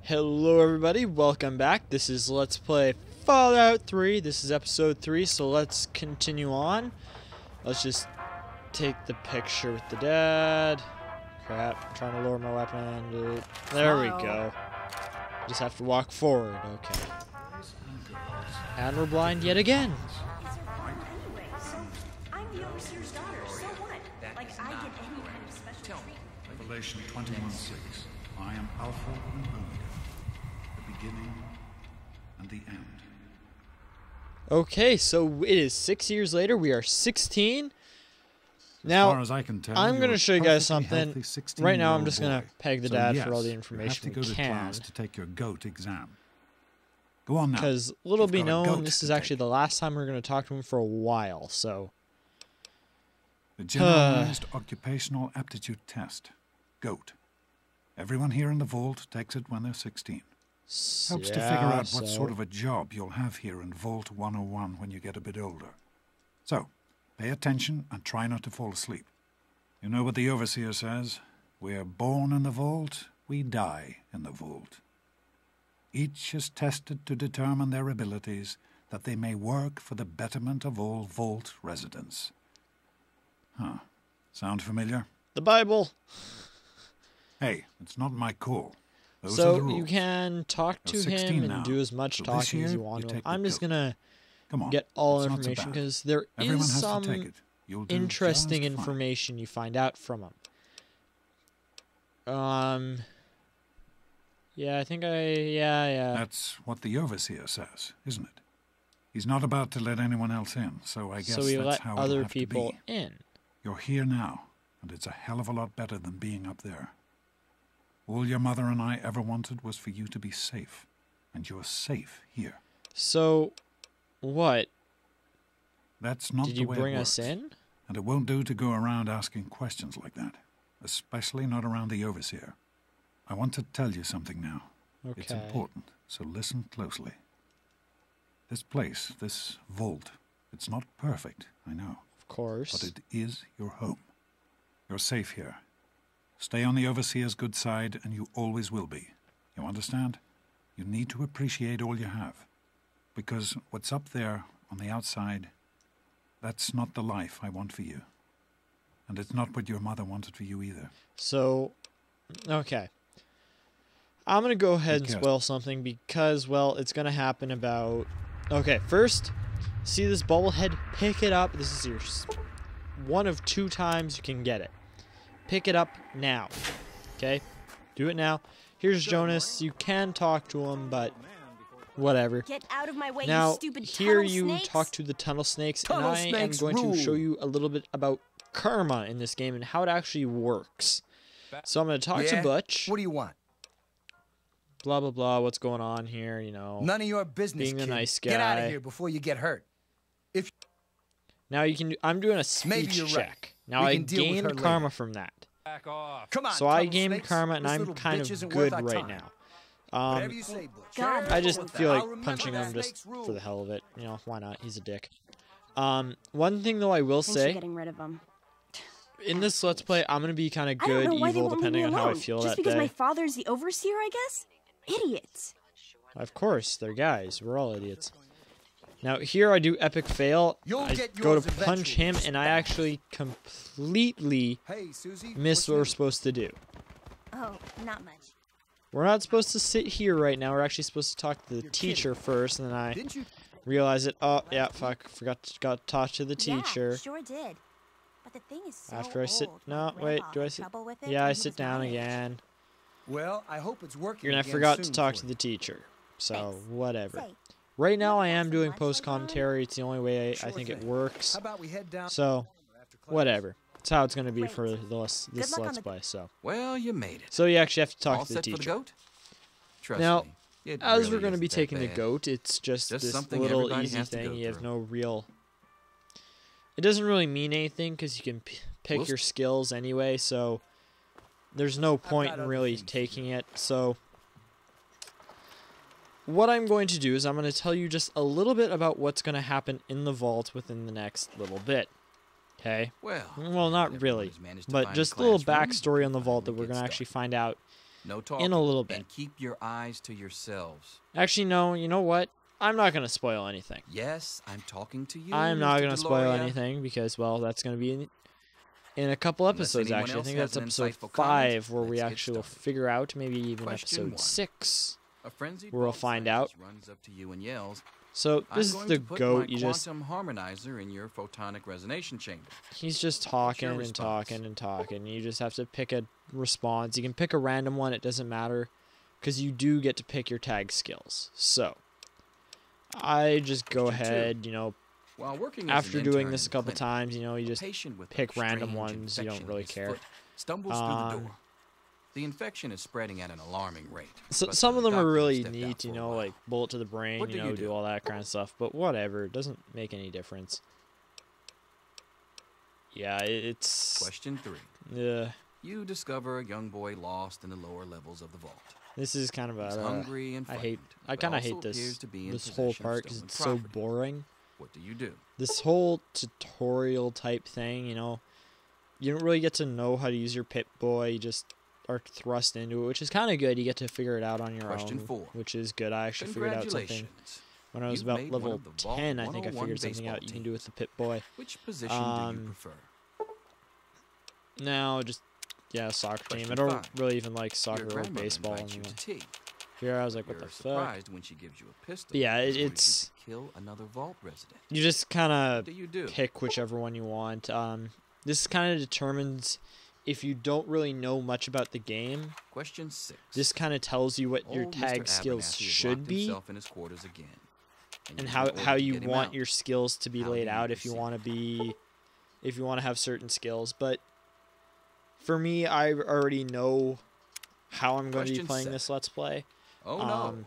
Hello everybody, welcome back. This is Let's Play Fallout 3. This is episode 3, so let's continue on. Let's just take the picture with the dad. Crap, I'm trying to lower my weapon. There we go. Just have to walk forward, okay. And we're blind yet again. Revelation 21:6. I am Alpha and Omega, the beginning and the end. Okay, so it is 6 years later. We are 16. Now, as far as I can tell, I'm going to show you guys something. Right now, I'm just going to boy. peg the So dad yes, for all the you information have to we go to can. class to take your GOAT exam. Go on now. Because, little You've be got a known, goat this to is actually take. the last time we're going to talk to him for a while, so... The Generalized Occupational Aptitude Test. GOAT. Everyone here in the vault takes it when they're 16. Helps to figure out what sort of a job you'll have here in Vault 101 when you get a bit older. So, pay attention and try not to fall asleep. You know what the Overseer says? We're born in the vault, we die in the vault. Each is tested to determine their abilities, that they may work for the betterment of all vault residents. Huh. Sound familiar? The Bible! Hey, it's not my call. Those are the So, rules. you can talk You're to 16 him and now, do as much so this talking as year, you want you to him. take the I'm just GOAT. going to Come on, get all it's not so information, bad. because there Everyone is has some to take it. You'll do interesting just fine. information you find out from him. Yeah, I think yeah. That's what the Overseer says, isn't it? He's not about to let anyone else in, so I guess So we that's let how it'll other have people to be. in. You're here now, and it's a hell of a lot better than being up there. All your mother and I ever wanted was for you to be safe, and you're safe here. So, what? That's not Did the you way bring it us works. in? And it won't do to go around asking questions like that, especially not around the Overseer. I want to tell you something now. Okay. It's important, so listen closely. This place, this vault, it's not perfect, I know, Of course. but it is your home. You're safe here. Stay on the Overseer's good side, and you always will be. You understand? You need to appreciate all you have. Because what's up there on the outside, that's not the life I want for you. And it's not what your mother wanted for you either. So, okay. I'm going to go ahead and Be spoil something because, well, it's going to happen about... Okay, first, see this bobblehead? Pick it up. This is your one of 2 times you can get it. Pick it up now. Okay? Do it now. Here's Jonas. You can talk to him, but whatever. Get out of my way, Now, you stupid here tunnel you snakes. talk to the tunnel snakes, Tunnel and I am snakes going rule. to show you a little bit about karma in this game and how it actually works. So I'm going to talk to Butch. What do you want? Blah, blah, blah. What's going on here, you know. None of your business, Being the kid. nice Get out guy. of here before you get hurt. Now you can do, I'm doing a Maybe speech you're check. right. Now We I can deal with her gained karma later. from that. Come on, So I tunnel gained snakes. karma and This I'm little kind bitch of isn't good worth our right time. now. Whatever you say, Butch. God, I just feel I'll like remember punching that him just snake's rule. for the hell of it. You know, why not? He's a dick. One thing though I will Thanks for say, getting rid of them. in this Let's Play, I'm going to be kind of I don't good, know why they evil, won't leave me depending on how I alone. feel Just that because day. my father's the overseer, I guess? Idiots. Of course, they're guys. We're all idiots. Now, here I do epic fail. You'll I get go yours to punch eventually, him, and I actually completely Hey, Susie. miss what's what we're new? supposed to do. Oh, not much. We're not supposed to sit here right now. We're actually supposed to talk to the teacher first, and then I Didn't you? realize it. Oh, yeah, fuck. Got to talk to the teacher. Yeah, sure did. But the thing is so After I sit... old. No, My wait. grandpa Do I had sit... trouble with it Yeah, when I he sit was my down age. again. Well, I hope it's working. And I again forgot to soon talk for to you. the teacher. So, Thanks. whatever. Say, Right now, I have am some doing lunch later on? post-commentary. It's the only way I Sure think it thing. works. How about we head down So, after class? whatever. That's how it's going to be Great. for this luck on Let's the- Play. So, Well, you made it. you actually have to talk All to the set for the teacher. goat? Trust Now, me, it As really we're going to isn't be that taking the bad. goat, it's just Just this something little everybody easy has to thing. go You have through. no real... It doesn't really mean anything because you can pick We'll your skills anyway, so there's no point got in other really things to taking it. So what I'm going to do is I'm going to tell you just a little bit about what's going to happen in the vault within the next little bit. Okay? Well, Well, not everyone really, has managed to but find just a little classroom, backstory on the fine, vault that we'll we're get going to actually started. find out No talking. in a little bit. And keep your eyes to yourselves. Actually, no, you know what? I'm not going to spoil anything. Yes, I'm talking to you. I'm not going to spoil Deloria. anything because, well, that's going to be in a couple episodes, anyone actually. I else think has that's an episode insightful 5 comment, where we let's get actually will started. figure out, maybe even Question episode 1. 6. A frenzied Where we'll vault find scientist out. runs up to you and yells, So I'm this is going the to put goat. my You just quantum harmonizer in your photonic resonation chamber. he's just talking and response? talking and talking. You just have to pick a response. You can pick a random one. It doesn't matter because you do get to pick your tag skills. So I just go Question 2. ahead, you know, While working as after an doing intern this a in couple clinic, times, you know, you just patient with a pick random strange ones. You don't infection really in his care. foot stumbles through the Um, door. The infection is spreading at an alarming rate. So, but some the of them are doctor really stepped out neat, for you a know, while. like bullet to the brain, What you do know, you do do? all that kind of stuff. But whatever, it doesn't make any difference. Yeah, it's Question 3. You discover a young boy lost in the lower levels of the vault. This is kind of He's a hungry and I frightened, I but kind of also hate this appears to be in this whole possession of part because stolen it's so property. boring. What do you do? This whole tutorial type thing, you know, you don't really get to know how to use your Pip-Boy. You just are thrust into it, which is kind of good. You get to figure it out on your Question own, 4. which is good. I actually figured out something Congratulations. when I was You've about made one level of the Vault 10. I think I 101 figured something out baseball you can do with teams. the Pip-Boy. Which position do you prefer? Now, just yeah, soccer team. Question I don't 5. really even like Your soccer or grandmother baseball invites you anymore. to tea. Here I was like, what You're the fuck? surprised when she gives you a pistol. But yeah, and orders you it's to kill another vault resident. you just kind What of do you do? pick whichever one you want. This kind of determines if you don't really know much about the game. Question 6. This kind of tells you what your Old tag Mr. skills Abernathy has should locked be himself in his quarters again, and you've how been ordered to you get him want out. your skills to be How laid do you out if you proceed? want to have certain skills. But for me, I already know how I'm going to be Question playing 7. this Let's Play. Oh no!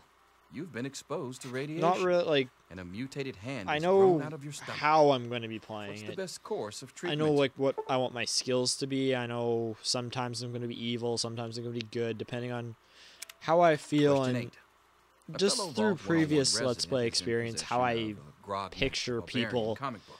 You've been exposed to radiation. Not really like And a mutated hand I is know grown out of your stomach. how I'm going to be playing What's the it. best course of I treatment? know like what I want my skills to be. I know sometimes I'm going to be evil, sometimes I'm going to be good, depending on how I feel Question and 8. A just fellow through Vault 101 previous Let's resident Play is in experience, how possession I of a grog-necked picture barbarian people comic book.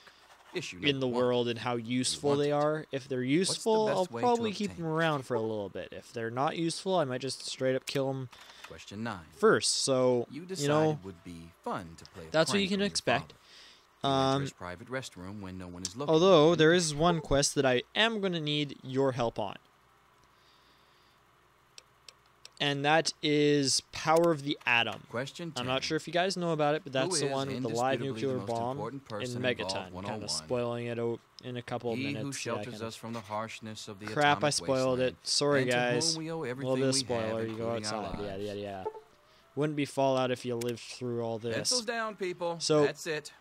Issue in the number 1. world and how useful want they it? are. If they're useful, best I'll way to probably keep obtain them around for a little bit. If they're not useful, I might just straight up kill them Question 9. first. So, You you decided know, it would be fun to play a that's what you prank can on your expect. father. You enter his private restroom when no one is looking. Although there is one quest that I am going to need your help on. And that is Power of the Atom. Question 10. I'm not sure if you guys know about it, but that's the is one with the live indisputably nuclear the most bomb important in person involved, Megaton. Kind 101. of spoiling it out in a couple of He minutes. who Yeah, shelters kind of- us from the harshness of the Crap, atomic I spoiled it. wasteland, Sorry, and to whom guys. we owe A little everything bit of we spoiler. have, You go including our outside. Yada, lives. yada, yada. Wouldn't be Fallout if you lived through all this. Pencils down, people. So, that's it.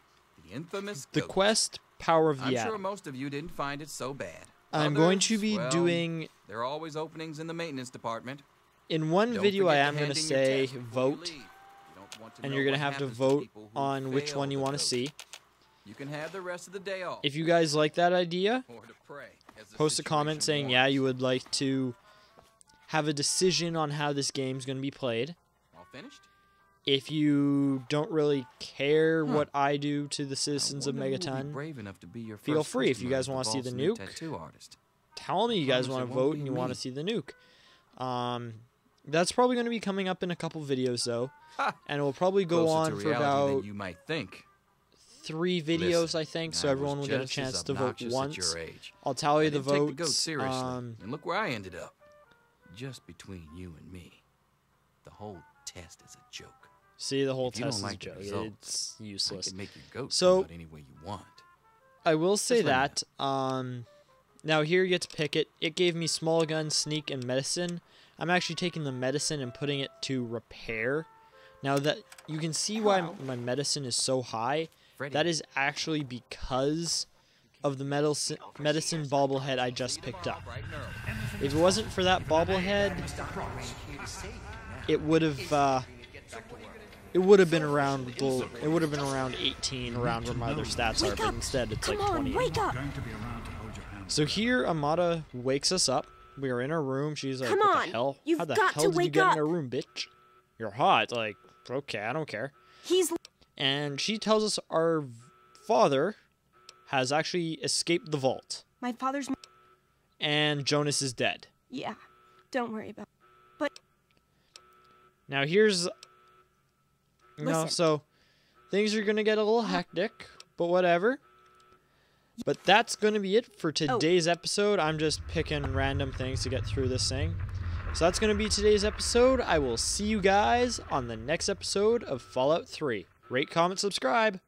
The infamous The goat. quest, Power of the I'm Atom. sure most of you didn't find it so bad. I'm going to Others, be well, doing... There are always openings in the maintenance department. In one Don't video, I forget am going hand to in your say test before you vote, leave. You don't want to and know you're going what to have to happens vote people who on which fail one you the want to goat. see. You can have the rest of the day off. If you guys like that idea, Or to pray, as the post a comment situation saying, yeah, warrants. you would like to have a decision on how this game's going to be played. All finished? If you don't really care Huh. what I do to the citizens of I wonder who will be Megaton, brave enough to be your feel first free. If you customer guys as the wanna see the Vault's new nuke, tattoo artist. tell me you guys promise want it to won't vote be and you want me. to see the nuke. That's probably going to be coming up in a couple videos, though. Ha! And it will probably go Closer on to for reality than about you might think. 3 videos, Listen, I think, so I everyone was will get a just chance as to vote obnoxious at once. your age. I'll tally I the didn't take the goat votes. seriously, and look where I ended up. Just between you and me. The whole test is a joke. See, the whole If you test don't is a like the joke. results, It's I useless. can make your goat So- come out any way you want. I will say Just let me that. Now here you get to pick it. It gave me small gun, sneak, and medicine. I'm actually taking the medicine and putting it to repair. Now that you can see why my medicine is so high. Freddy, That is actually because of the medicine bobblehead I just picked up. If it wasn't for that bobblehead, it would have been around 18, around where my other stats are, Wake but up! instead it's Come like on, 28. wake up! Going to be around to hold your hand. So here Amada wakes us up. We are in our room. She's like, Come "What on, the hell? you've How the got hell to did you wake get up." in our room, bitch? You're hot." Like, okay, I don't care. He's And she tells us our father has actually escaped the vault, my father's. and Jonas is dead. Yeah, don't worry about. But Now here's... No, Listen. so things are going to get a little hectic, but whatever. But that's going to be it for today's episode. I'm just picking random things to get through this thing. So that's going to be today's episode. I will see you guys on the next episode of Fallout 3. Rate, comment, subscribe.